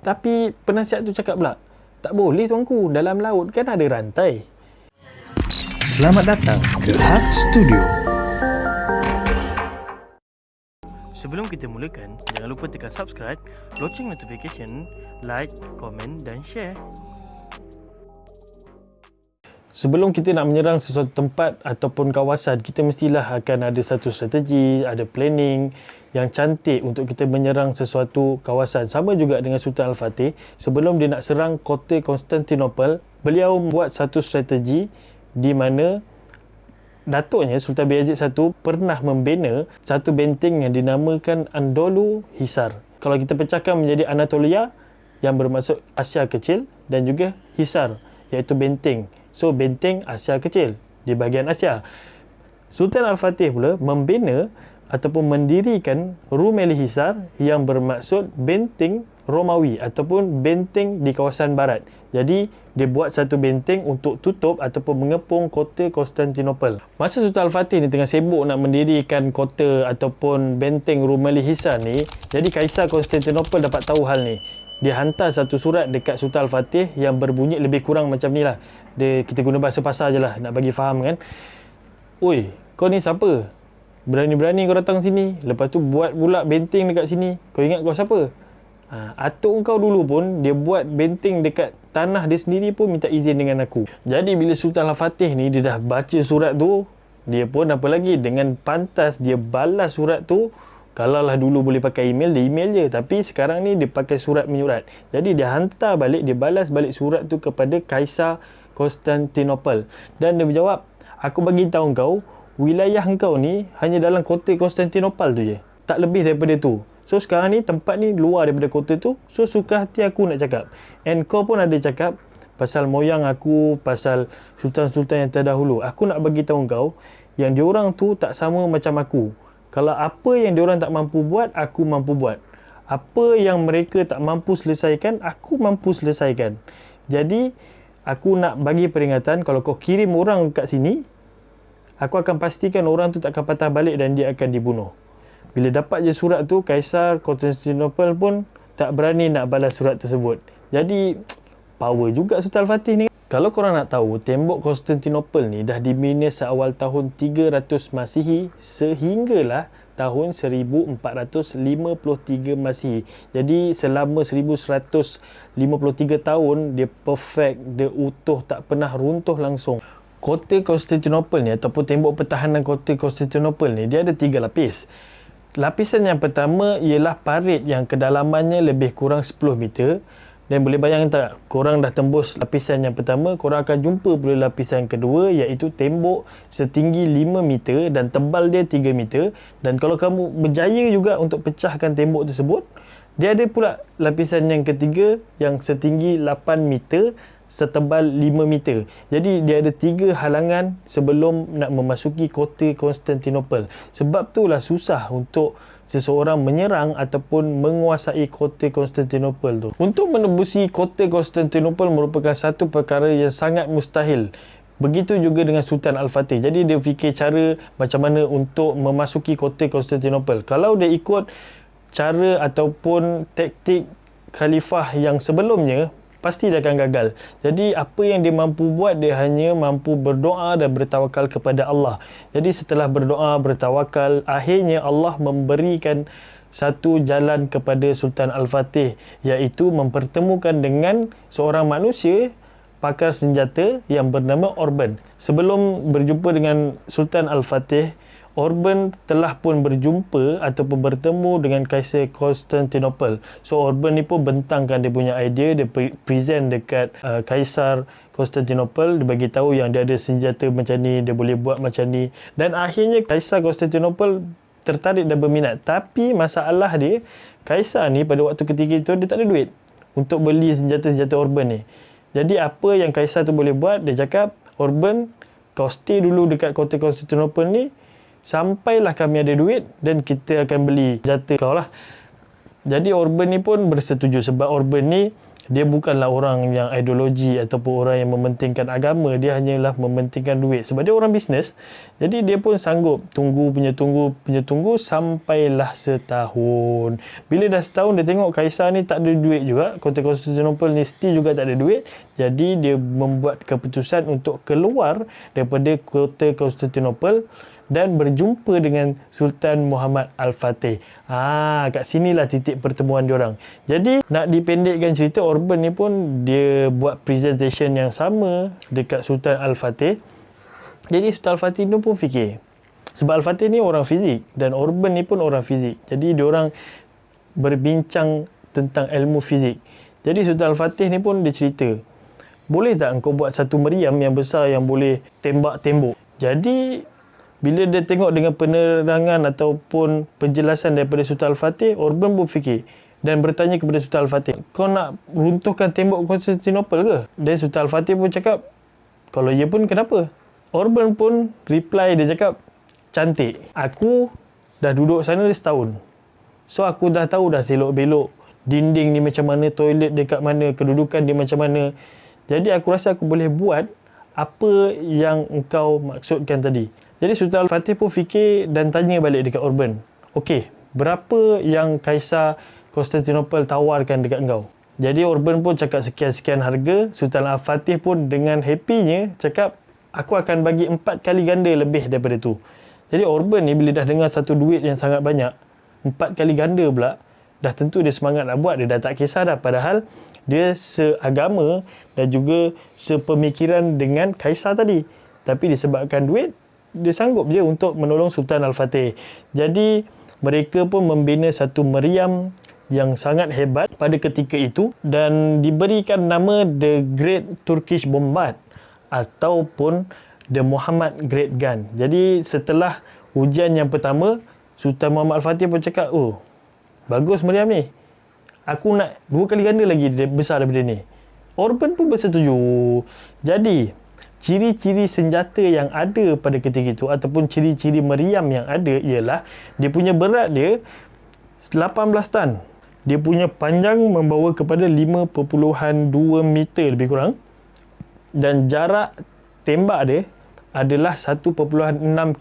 Tapi penasihat tu cakap pula, tak boleh tuanku, dalam laut kan ada rantai. Selamat datang ke Haf Studio. Sebelum kita mulakan, jangan lupa tekan subscribe, loceng notification, like, komen dan share. Sebelum kita nak menyerang sesuatu tempat ataupun kawasan, kita mestilah akan ada satu strategi, ada planning yang cantik untuk kita menyerang sesuatu kawasan. Sama juga dengan Sultan Al-Fatih, sebelum dia nak serang kota Konstantinopel, beliau buat satu strategi di mana datuknya Sultan Bayezid I pernah membina satu benteng yang dinamakan Anadolu Hisar. Kalau kita pecahkan menjadi Anatolia yang bermaksud Asia Kecil dan juga Hisar iaitu benteng. So benteng Asia Kecil di bahagian Asia. Sultan Al-Fatih pula membina ataupun mendirikan Rumeli Hisar yang bermaksud benteng Romawi ataupun benteng di kawasan barat. Jadi dia buat satu benteng untuk tutup ataupun mengepung kota Konstantinopel. Masa Sultan Al-Fatih ni tengah sibuk nak mendirikan kota ataupun benteng Rumeli Hisar ni, jadi Kaisar Konstantinopel dapat tahu hal ni. Dia hantar satu surat dekat Sultan Al-Fatih yang berbunyi lebih kurang macam ni lah. Kita guna bahasa pasar je lah nak bagi faham kan. Oi, kau ni siapa? Berani-berani kau datang sini. Lepas tu buat pula benteng dekat sini. Kau ingat kau siapa? Atuk kau dulu pun dia buat benteng dekat tanah dia sendiri pun minta izin dengan aku. Jadi bila Sultan Al-Fatih ni dia dah baca surat tu, dia pun apa lagi, dengan pantas dia balas surat tu. Kalaulah dulu boleh pakai email, dia email je. Tapi sekarang ni dia pakai surat menyurat. Jadi dia hantar balik, dia balas balik surat tu kepada Kaisar Konstantinopel. Dan dia berjawab, aku bagi tahu kau, wilayah kau ni hanya dalam kota Konstantinopel tu je. Tak lebih daripada tu. So sekarang ni tempat ni luar daripada kota tu. So suka hati aku nak cakap. And kau pun ada cakap pasal moyang aku, pasal sultan-sultan yang terdahulu. Aku nak bagi tahu kau yang diorang tu tak sama macam aku. Kalau apa yang diorang tak mampu buat, aku mampu buat. Apa yang mereka tak mampu selesaikan, aku mampu selesaikan. Jadi aku nak bagi peringatan, kalau kau kirim orang kat sini, aku akan pastikan orang tu tak akan patah balik dan dia akan dibunuh. Bila dapat je surat tu, Kaisar Konstantinopel pun tak berani nak balas surat tersebut. Jadi, power juga Sultan Al-Fatih ni. Kalau korang nak tahu, tembok Konstantinopel ni dah dibina seawal tahun 300 Masihi sehinggalah tahun 1453 Masihi. Jadi, selama 1153 tahun, dia perfect, dia utuh, tak pernah runtuh langsung. Kota Konstantinopel ni ataupun tembok pertahanan kota Konstantinopel ni, dia ada 3 lapis. Lapisan yang pertama ialah parit yang kedalamannya lebih kurang 10 meter. Dan boleh bayangkan tak, korang dah tembus lapisan yang pertama, korang akan jumpa pula lapisan kedua iaitu tembok setinggi 5 meter dan tebal dia 3 meter. Dan kalau kamu berjaya juga untuk pecahkan tembok tersebut, dia ada pula lapisan yang ketiga yang setinggi 8 meter setebal 5 meter. Jadi dia ada 3 halangan sebelum nak memasuki kota Konstantinopel. Sebab itulah susah untuk seseorang menyerang ataupun menguasai kota Konstantinopel tu. Untuk menembusi kota Konstantinopel merupakan satu perkara yang sangat mustahil. Begitu juga dengan Sultan Al-Fatih. Jadi dia fikir cara macam mana untuk memasuki kota Konstantinopel. Kalau dia ikut cara ataupun taktik khalifah yang sebelumnya, pasti dia akan gagal. Jadi apa yang dia mampu buat, dia hanya mampu berdoa dan bertawakal kepada Allah. Jadi setelah berdoa, bertawakal, akhirnya Allah memberikan satu jalan kepada Sultan Al-Fatih, iaitu mempertemukan dengan seorang manusia pakar senjata yang bernama Orban. Sebelum berjumpa dengan Sultan Al-Fatih, Orban telah pun berjumpa ataupun bertemu dengan Kaisar Konstantinopel. So Orban ni pun bentangkan dia punya idea, dia present dekat Kaisar Konstantinopel, dia bagi tahu yang dia ada senjata macam ni, dia boleh buat macam ni. Dan akhirnya Kaisar Konstantinopel tertarik dan berminat. Tapi masalah dia, Kaisar ni pada waktu ketika itu dia tak ada duit untuk beli senjata-senjata Orban ni. Jadi apa yang Kaisar tu boleh buat, dia cakap, Orban, kau stay dulu dekat kota Konstantinopel ni, sampailah kami ada duit dan kita akan beli senjata kau lah. Jadi Orban ni pun bersetuju sebab Orban ni Dia bukanlah orang yang ideologi ataupun orang yang mementingkan agama. Dia hanyalah mementingkan duit. Sebab dia orang bisnes. Jadi dia pun sanggup tunggu sampailah setahun. Bila dah setahun dia tengok Kaisar ni tak ada duit juga. Kota Konstantinopel ni still juga tak ada duit. Jadi dia membuat keputusan untuk keluar daripada kota Konstantinopel dan berjumpa dengan Sultan Muhammad Al-Fatih. Kat sinilah titik pertemuan diorang. Jadi, nak dipendekkan cerita, Orban ni pun dia buat presentation yang sama dekat Sultan Al-Fatih. Jadi, Sultan Al-Fatih ni pun fikir. Sebab Al-Fatih ni orang fizik dan Orban ni pun orang fizik. Jadi, diorang berbincang tentang ilmu fizik. Jadi, Sultan Al-Fatih ni pun dia cerita, boleh tak engkau buat satu meriam yang besar yang boleh tembak tembok? Jadi, bila dia tengok dengan penerangan ataupun penjelasan daripada Sultan Al-Fatih, Orban pun fikir dan bertanya kepada Sultan Al-Fatih, kau nak runtuhkan tembok Konstantinopel ke? Dan Sultan Al-Fatih pun cakap, kalau ya pun kenapa? Orban pun reply, dia cakap, cantik. Aku dah duduk sana setahun. So aku dah tahu dah selok-belok dinding ni macam mana, toilet dekat mana, kedudukan dia macam mana. Jadi aku rasa aku boleh buat apa yang engkau maksudkan tadi. Jadi Sultan Al-Fatih pun fikir dan tanya balik dekat Orban. Okey, berapa yang Kaisar Konstantinopel tawarkan dekat engkau? Jadi Orban pun cakap sekian-sekian harga. Sultan Al-Fatih pun dengan happynya cakap, aku akan bagi 4 kali ganda lebih daripada tu. Jadi Orban ni bila dah dengar satu duit yang sangat banyak, 4 kali ganda pula, dah tentu dia semangat nak buat. Dia dah tak kisah dah. Padahal dia seagama dan juga sepemikiran dengan Kaisar tadi. Tapi disebabkan duit, dia sanggup je untuk menolong Sultan Al-Fatih. Jadi mereka pun membina satu meriam yang sangat hebat pada ketika itu dan diberikan nama The Great Turkish Bombard ataupun The Muhammad Great Gun. Jadi setelah ujian yang pertama, Sultan Muhammad Al-Fatih pun cakap, oh, bagus meriam ni. Aku nak 2 kali ganda lagi besar daripada ni. Orban pun bersetuju. Jadi, ciri-ciri senjata yang ada pada ketika itu ataupun ciri-ciri meriam yang ada ialah dia punya berat dia 18 tan. Dia punya panjang membawa kepada 5.2 meter lebih kurang. Dan jarak tembak dia adalah 1.6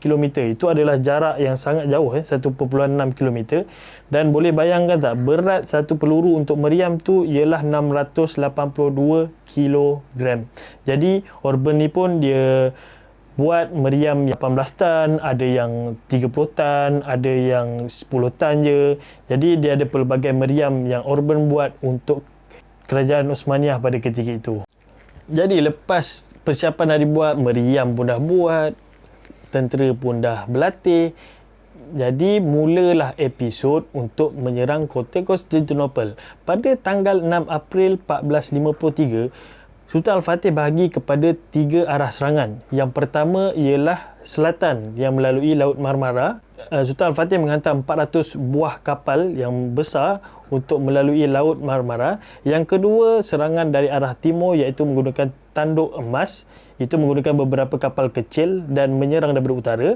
km. Itu adalah jarak yang sangat jauh, 1.6 km. Dan boleh bayangkan tak, berat satu peluru untuk meriam tu ialah 682 kg. Jadi Orban ni pun dia buat meriam 18 tan, ada yang 30 tan, ada yang 10 tan je. Jadi dia ada pelbagai meriam yang Orban buat untuk kerajaan Osmaniyah pada ketika itu. Jadi lepas persiapan dah dibuat, meriam pun dah buat, tentera pun dah berlatih. Jadi mulalah episod untuk menyerang kota Konstantinopel. Pada tanggal 6 April 1453, Sultan Al-Fatih bahagi kepada 3 arah serangan. Yang pertama ialah selatan yang melalui Laut Marmara. Sultan Al-Fatih menghantar 400 buah kapal yang besar untuk melalui Laut Marmara. Yang kedua, serangan dari arah timur iaitu menggunakan tanduk emas. Itu menggunakan beberapa kapal kecil dan menyerang daripada utara.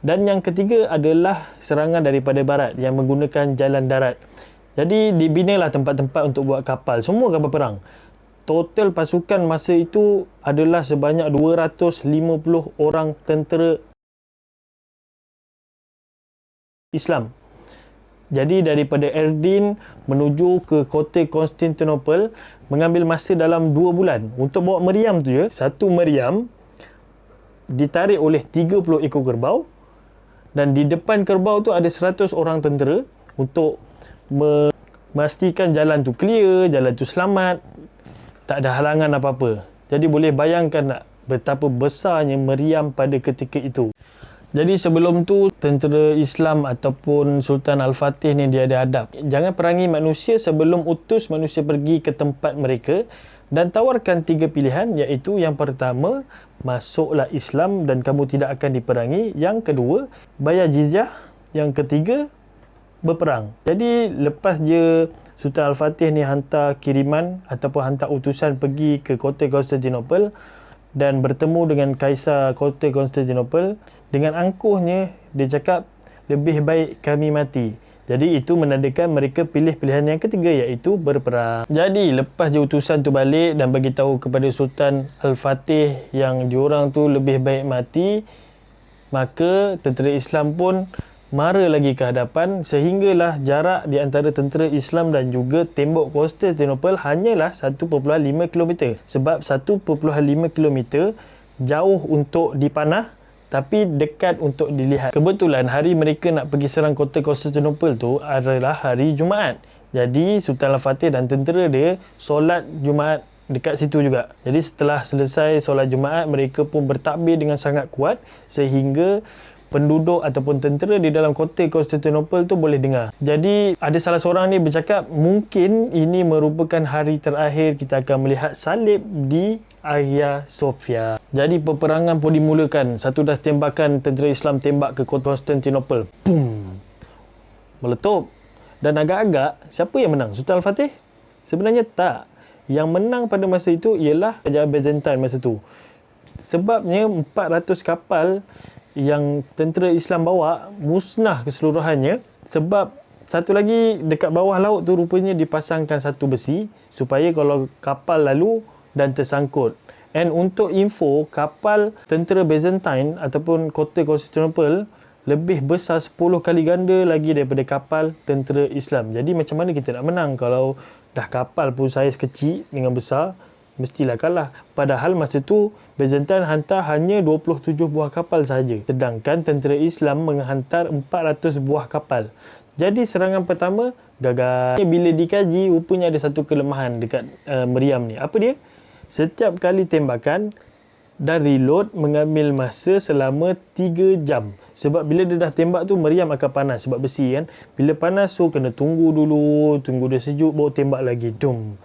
Dan yang ketiga adalah serangan daripada barat yang menggunakan jalan darat. Jadi dibinalah tempat-tempat untuk buat kapal. Semua kapal perang. Total pasukan masa itu adalah sebanyak 250 orang tentera Islam. Jadi daripada Erdin menuju ke kota Konstantinopel mengambil masa dalam 2 bulan. Untuk bawa meriam tu je, satu meriam ditarik oleh 30 ekor kerbau dan di depan kerbau tu ada 100 orang tentera untuk memastikan jalan tu clear, jalan tu selamat, tak ada halangan apa-apa. Jadi boleh bayangkan tak betapa besarnya meriam pada ketika itu. Jadi sebelum tu, tentera Islam ataupun Sultan Al-Fatih ni dia ada adab. Jangan perangi manusia sebelum utus manusia pergi ke tempat mereka dan tawarkan 3 pilihan, iaitu yang pertama, masuklah Islam dan kamu tidak akan diperangi. Yang kedua, bayar jizyah. Yang ketiga, berperang. Jadi lepas je Sultan Al-Fatih ni hantar kiriman ataupun hantar utusan pergi ke kota Konstantinopel dan bertemu dengan Kaisar kota Konstantinopel, dengan angkuhnya dia cakap, lebih baik kami mati Jadi itu menandakan mereka pilih pilihan yang ketiga, iaitu berperang. Jadi lepas je utusan tu balik dan bagi tahu kepada Sultan Al-Fatih yang diorang tu lebih baik mati, maka tentera Islam pun mara lagi ke hadapan, sehinggalah jarak di antara tentera Islam dan juga tembok Konstantinopel hanyalah 1.5 km. Sebab 1.5 km jauh untuk dipanah tapi dekat untuk dilihat. Kebetulan hari mereka nak pergi serang kota Konstantinopel tu adalah hari Jumaat. Jadi Sultan Al-Fatih dan tentera dia solat Jumaat dekat situ juga. Jadi setelah selesai solat Jumaat, mereka pun bertakbir dengan sangat kuat sehingga penduduk ataupun tentera di dalam kota Konstantinopel tu boleh dengar. Jadi ada salah seorang ni bercakap, mungkin ini merupakan hari terakhir kita akan melihat salib di Hagia Sophia. Jadi peperangan pun dimulakan. Satu das tembakan tentera Islam tembak ke kota Konstantinopel. Boom! Meletup. Dan agak-agak siapa yang menang? Sultan Al-Fatih? Sebenarnya tak. Yang menang pada masa itu ialah Kerajaan Byzantine masa tu. Sebabnya 400 kapal yang tentera Islam bawa musnah keseluruhannya, sebab satu lagi dekat bawah laut tu rupanya dipasangkan satu besi supaya kalau kapal lalu dan tersangkut. And untuk info, kapal tentera Byzantine ataupun kota Konstantinopel lebih besar 10 kali ganda lagi daripada kapal tentera Islam. Jadi macam mana kita nak menang kalau dah kapal pun saiz kecil dengan besar, mestilah kalah. Padahal masa tu Byzantine hantar hanya 27 buah kapal sahaja, sedangkan tentera Islam menghantar 400 buah kapal. Jadi serangan pertama gagal. Bila dikaji, rupanya ada satu kelemahan dekat meriam ni. Apa dia? Setiap kali tembakan dan reload mengambil masa selama 3 jam. Sebab bila dia dah tembak tu, meriam akan panas sebab besi kan. Bila panas, so kena tunggu dulu, tunggu dia sejuk, baru tembak lagi. Dum.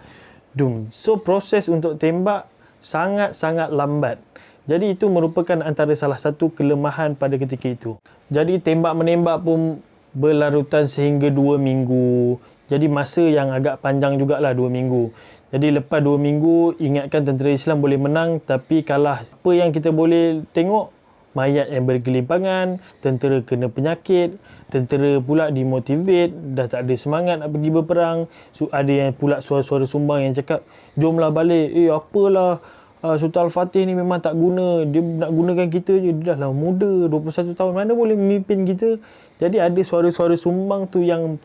So proses untuk tembak sangat-sangat lambat. Jadi itu merupakan antara salah satu kelemahan pada ketika itu. Jadi tembak-menembak pun berlarutan sehingga 2 minggu. Jadi masa yang agak panjang jugalah 2 minggu. Jadi lepas 2 minggu, ingatkan tentera Islam boleh menang tapi kalah. Apa yang kita boleh tengok? Mayat yang bergelimpangan, tentera kena penyakit, tentera pula dimotivate, dah tak ada semangat nak pergi berperang. So, ada yang pula suara-suara sumbang yang cakap, jomlah balik. Apalah, Sultan Al-Fatih ni memang tak guna. Dia nak gunakan kita je. Dia dah lah muda, 21 tahun. Mana boleh memimpin kita? Jadi ada suara-suara sumbang tu yang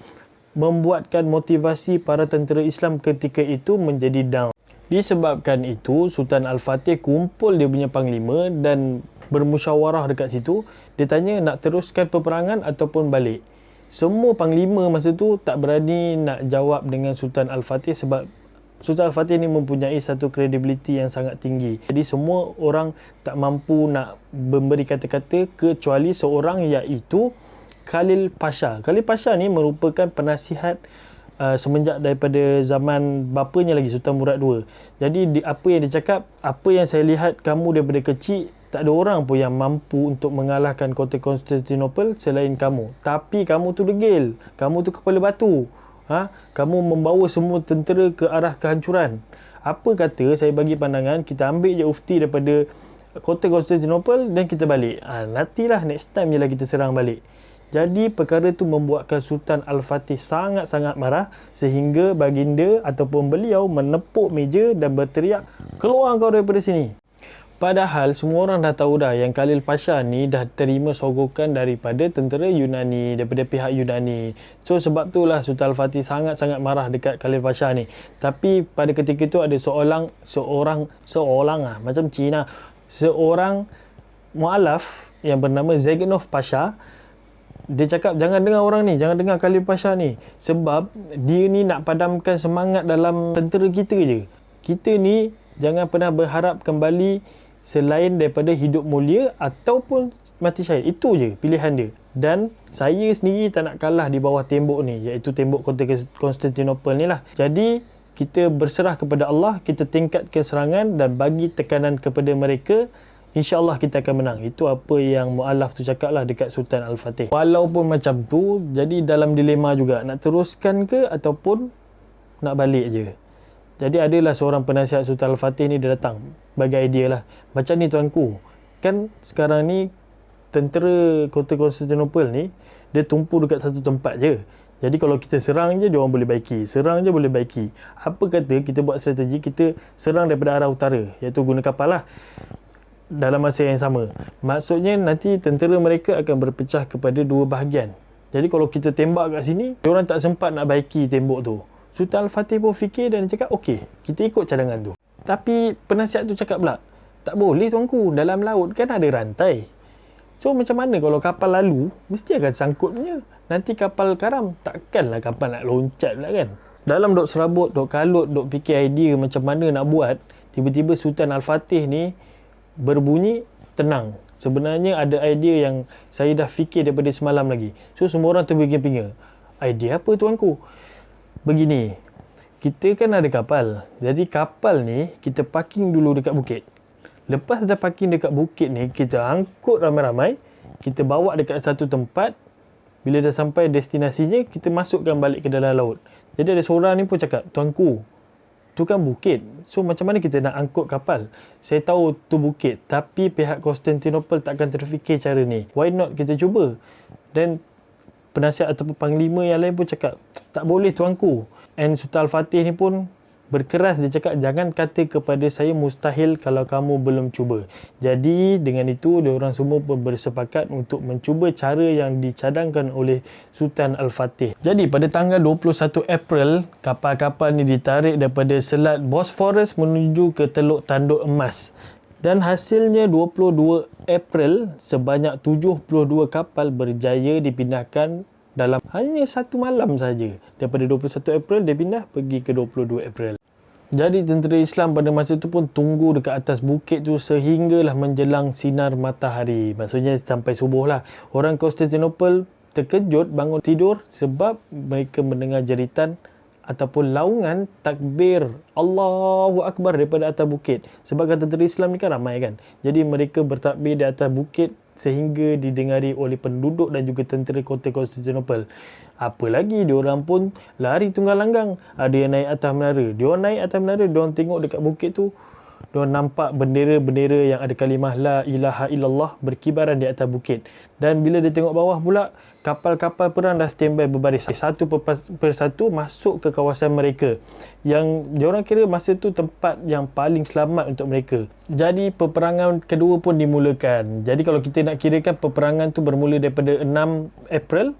membuatkan motivasi para tentera Islam ketika itu menjadi down. Disebabkan itu, Sultan Al-Fatih kumpul dia punya panglima dan bermusyawarah dekat situ. Dia tanya nak teruskan peperangan ataupun balik. Semua panglima masa tu tak berani nak jawab dengan Sultan Al-Fatih sebab Sultan Al-Fatih ni mempunyai satu kredibiliti yang sangat tinggi. Jadi semua orang tak mampu nak memberi kata-kata kecuali seorang, iaitu Khalil Pasha. Khalil Pasha ni merupakan penasihat semenjak daripada zaman bapanya lagi, Sultan Murad II. Jadi apa yang dia cakap, apa yang saya lihat kamu daripada kecil, tak ada orang pun yang mampu untuk mengalahkan kota Konstantinopel selain kamu. Tapi kamu tu degil, kamu tu kepala batu. Kamu membawa semua tentera ke arah kehancuran. Apa kata saya bagi pandangan, kita ambil je ufti daripada kota Konstantinopel dan kita balik. Nantilah next time je lah kita serang balik. Jadi perkara tu membuatkan Sultan Al-Fatih sangat-sangat marah sehingga baginda ataupun beliau menepuk meja dan berteriak, keluar kau daripada sini. Padahal semua orang dah tahu dah yang Khalil Pasha ni dah terima sogokan daripada tentera Yunani, daripada pihak Yunani. So sebab itulah Sultan Al-Fatih sangat-sangat marah dekat Khalil Pasha ni. Tapi pada ketika itu ada seorang macam Cina, seorang mualaf yang bernama Zaganov Pasha. Dia cakap jangan dengar orang ni, jangan dengar Khalil Pasha ni, sebab dia ni nak padamkan semangat dalam tentera kita je. Kita ni jangan pernah berharap kembali selain daripada hidup mulia ataupun mati syahid. Itu je pilihan dia. Dan saya sendiri tak nak kalah di bawah tembok ni, iaitu tembok kota Konstantinopel ni lah. Jadi kita berserah kepada Allah, kita tingkatkan serangan dan bagi tekanan kepada mereka. InsyaAllah kita akan menang. Itu apa yang mu'alaf tu cakap lah dekat Sultan Al-Fatih. Walaupun macam tu, jadi dalam dilema juga, nak teruskan ke ataupun nak balik je. Jadi adalah seorang penasihat Sultan Al-Fatih ni, dia datang bagi idea lah. Macam ni tuanku, kan sekarang ni tentera kota Konstantinopel ni dia tumpu dekat satu tempat je. Jadi kalau kita serang je, diorang boleh baiki. Serang je boleh baiki. Apa kata kita buat strategi, kita serang daripada arah utara, iaitu guna kapal lah, dalam masa yang sama. Maksudnya nanti tentera mereka akan berpecah kepada dua bahagian. Jadi kalau kita tembak kat sini, diorang tak sempat nak baiki tembok tu. Sultan Al-Fatih pun fikir dan cakap, okey, kita ikut cadangan tu. Tapi penasihat tu cakap pula, tak boleh tuanku, dalam laut kan ada rantai. So macam mana kalau kapal lalu, mesti akan sangkut punya. Nanti kapal karam, takkanlah kapal nak loncat pula kan. Dalam dok serabut, dok kalut, dok fikir idea macam mana nak buat, tiba-tiba Sultan Al-Fatih ni berbunyi, tenang. Sebenarnya ada idea yang saya dah fikir daripada semalam lagi. So semua orang terpinga-pinga. Idea apa tuanku? Begini, kita kan ada kapal. Jadi kapal ni kita parking dulu dekat bukit. Lepas dah parking dekat bukit ni, kita angkut ramai-ramai, kita bawa dekat satu tempat. Bila dah sampai destinasinya, kita masukkan balik ke dalam laut. Jadi ada seorang ni pun cakap, tuanku, tu kan bukit. So macam mana kita nak angkut kapal? Saya tahu tu bukit, tapi pihak Konstantinopel takkan terfikir cara ni. Why not kita cuba? Dan penasihat ataupun panglima yang lain pun cakap, tak boleh tuanku. And Sultan Al-Fatih ni pun berkeras, dia cakap, jangan kata kepada saya mustahil kalau kamu belum cuba. Jadi dengan itu diorang semua bersepakat untuk mencuba cara yang dicadangkan oleh Sultan Al-Fatih. Jadi pada tanggal 21 April, kapal-kapal ni ditarik daripada Selat Bosphorus menuju ke Teluk Tanduk Emas. Dan hasilnya 22 April, sebanyak 72 kapal berjaya dipindahkan dalam hanya satu malam saja. Daripada 21 April dia pindah pergi ke 22 April. Jadi tentera Islam pada masa tu pun tunggu dekat atas bukit tu sehinggalah menjelang sinar matahari. Maksudnya sampai subuh lah. Orang Konstantinopel terkejut bangun tidur sebab mereka mendengar jeritan ataupun laungan takbir Allahu Akbar daripada atas bukit. Sebab kata tentera Islam ni kan ramai kan. Jadi mereka bertakbir di atas bukit sehingga didengari oleh penduduk dan juga tentera kota Konstantinopel. Apa lagi, diorang pun lari tunggang langgang. Ada yang naik atas menara. Diorang naik atas menara, diorang tengok dekat bukit tu, diorang nampak bendera-bendera yang ada kalimah La ilaha illallah berkibaran di atas bukit. Dan bila dia tengok bawah pula, kapal-kapal perang dah standby berbaris satu persatu masuk ke kawasan mereka, yang diorang kira masa tu tempat yang paling selamat untuk mereka. Jadi peperangan kedua pun dimulakan. Jadi kalau kita nak kirakan, peperangan tu bermula daripada 6 April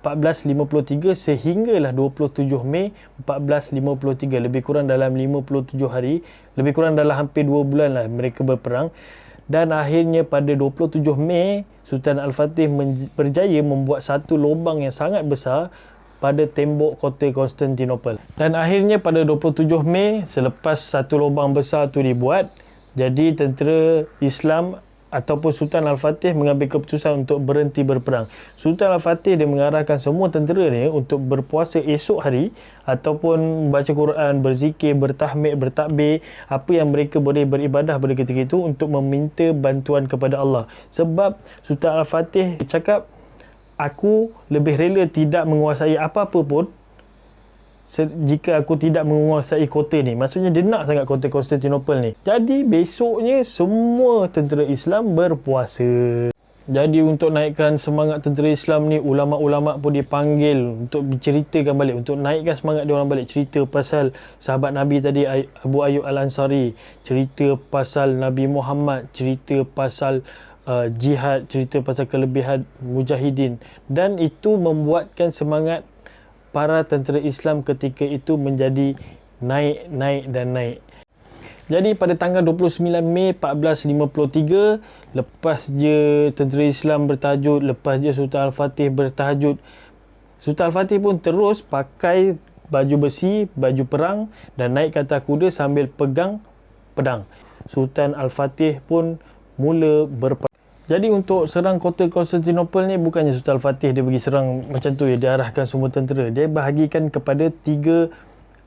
1453 sehinggalah 27 Mei 1453. Lebih kurang dalam 57 hari, lebih kurang dalam hampir 2 bulan lah mereka berperang. Dan akhirnya pada 27 Mei, Sultan Al-Fatih berjaya membuat satu lubang yang sangat besar pada tembok kota Konstantinopel. Dan akhirnya pada 27 Mei, selepas satu lubang besar tu dibuat, jadi tentera Islam ataupun Sultan Al-Fatih mengambil keputusan untuk berhenti berperang. Sultan Al-Fatih dia mengarahkan semua tentera ni untuk berpuasa esok hari ataupun baca Quran, berzikir, bertahmid, bertakbir, apa yang mereka boleh beribadah pada ketika itu untuk meminta bantuan kepada Allah. Sebab Sultan Al-Fatih cakap, aku lebih rela tidak menguasai apa-apa pun jika aku tidak menguasai kota ni. Maksudnya dia nak sangat kota Konstantinopel ni. Jadi besoknya semua tentera Islam berpuasa. Jadi untuk naikkan semangat tentera Islam ni, ulama-ulama pun dipanggil untuk menceritakan balik, untuk naikkan semangat dia orang balik. Cerita pasal sahabat Nabi tadi, Abu Ayyub Al-Ansari, cerita pasal Nabi Muhammad, cerita pasal jihad, cerita pasal kelebihan mujahidin. Dan itu membuatkan semangat para tentera Islam ketika itu menjadi naik dan naik. Jadi pada tanggal 29 Mei 1453, lepas je tentera Islam bertahajud, lepas je Sultan Al-Fatih bertahajud, Sultan Al-Fatih pun terus pakai baju besi, baju perang dan naik ke atas kuda sambil pegang pedang. Sultan Al-Fatih pun mula berperang. Jadi untuk serang kota Konstantinopel ni, bukannya Sultan Al-Fatih dia pergi serang macam tu ya, dia arahkan semua tentera. Dia bahagikan kepada 3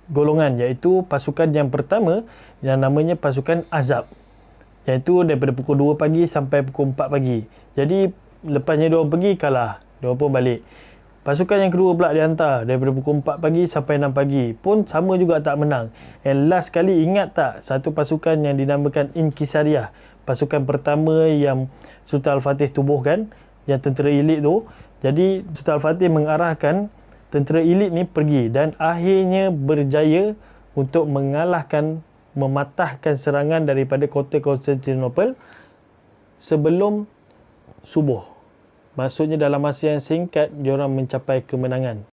golongan, iaitu pasukan yang pertama yang namanya pasukan Azab, iaitu daripada pukul 2 pagi sampai pukul 4 pagi. Jadi lepasnya diorang pergi, kalah, diorang pun balik. Pasukan yang kedua pula dihantar daripada pukul 4 pagi sampai 6 pagi, pun sama juga tak menang. And last kali, ingat tak satu pasukan yang dinamakan Inkisariyah, pasukan pertama yang Sultan Al-Fatih tubuhkan, yang tentera elit tu. Jadi Sultan Al-Fatih mengarahkan tentera elit ni pergi dan akhirnya berjaya untuk mematahkan serangan daripada kota Konstantinopel sebelum subuh. Maksudnya dalam masa yang singkat, diorang mencapai kemenangan.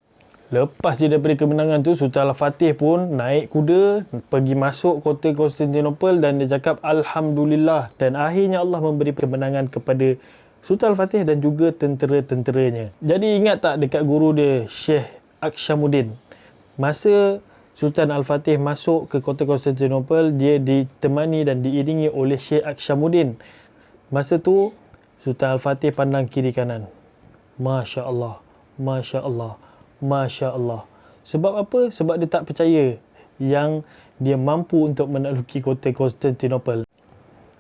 Lepas je daripada kemenangan tu, Sultan Al-Fatih pun naik kuda, pergi masuk kota Konstantinopel dan dia cakap Alhamdulillah. Dan akhirnya Allah memberi kemenangan kepada Sultan Al-Fatih dan juga tentera-tenteranya. Jadi ingat tak dekat guru dia, Syekh Akshamuddin? Masa Sultan Al-Fatih masuk ke kota Konstantinopel, dia ditemani dan diiringi oleh Syekh Akshamuddin. Masa tu, Sultan Al-Fatih pandang kiri kanan. Masya Allah, Masya Allah, Masya Allah. Sebab apa? Sebab dia tak percaya yang dia mampu untuk menakluki kota Konstantinopel.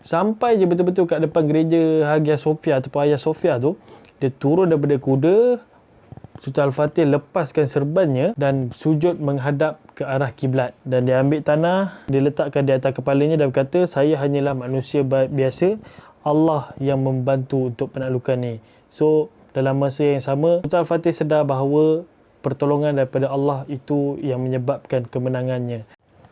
Sampai je betul-betul kat depan gereja Hagia Sophia ataupun Hagia Sophia tu, dia turun daripada kuda, Sultan Al-Fatih lepaskan serbannya dan sujud menghadap ke arah kiblat. Dan dia ambil tanah, dia letakkan di atas kepalanya dan berkata, saya hanyalah manusia biasa, Allah yang membantu untuk penaklukan ni. So, dalam masa yang sama, Sultan Al-Fatih sedar bahawa pertolongan daripada Allah itu yang menyebabkan kemenangannya.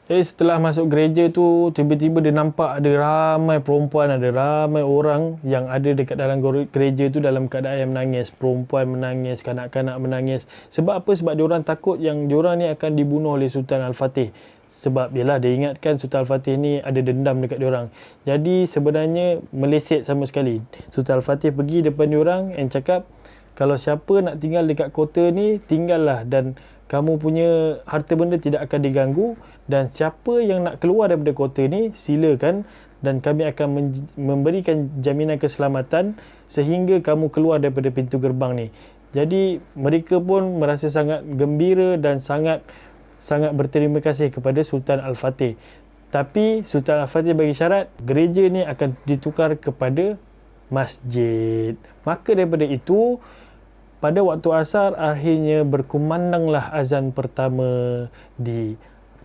Jadi setelah masuk gereja tu, tiba-tiba dia nampak ada ramai perempuan, ada ramai orang yang ada dekat dalam gereja tu dalam keadaan yang menangis. Perempuan menangis, kanak-kanak menangis. Sebab apa? Sebab diorang takut yang diorang ni akan dibunuh oleh Sultan Al-Fatih. Sebab yelah dia ingatkan Sultan Al-Fatih ni ada dendam dekat diorang. Jadi sebenarnya meleset sama sekali. Sultan Al-Fatih pergi depan diorang and cakap, kalau siapa nak tinggal dekat kota ni, tinggallah dan kamu punya harta benda tidak akan diganggu, dan siapa yang nak keluar daripada kota ni, silakan dan kami akan memberikan jaminan keselamatan sehingga kamu keluar daripada pintu gerbang ni. Jadi mereka pun merasa sangat gembira dan sangat berterima kasih kepada Sultan Al-Fatih. Tapi Sultan Al-Fatih bagi syarat, gereja ni akan ditukar kepada masjid. Maka daripada itu, pada waktu asar, akhirnya berkumandanglah azan pertama di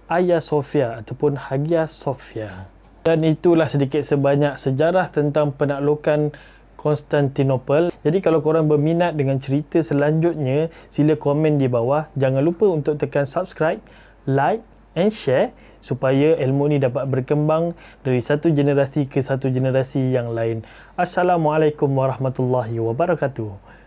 Hagia Sophia ataupun Hagia Sophia. Dan itulah sedikit sebanyak sejarah tentang penaklukan Konstantinopel. Jadi kalau korang berminat dengan cerita selanjutnya, sila komen di bawah. Jangan lupa untuk tekan subscribe, like and share supaya ilmu ni dapat berkembang dari satu generasi ke satu generasi yang lain. Assalamualaikum warahmatullahi wabarakatuh.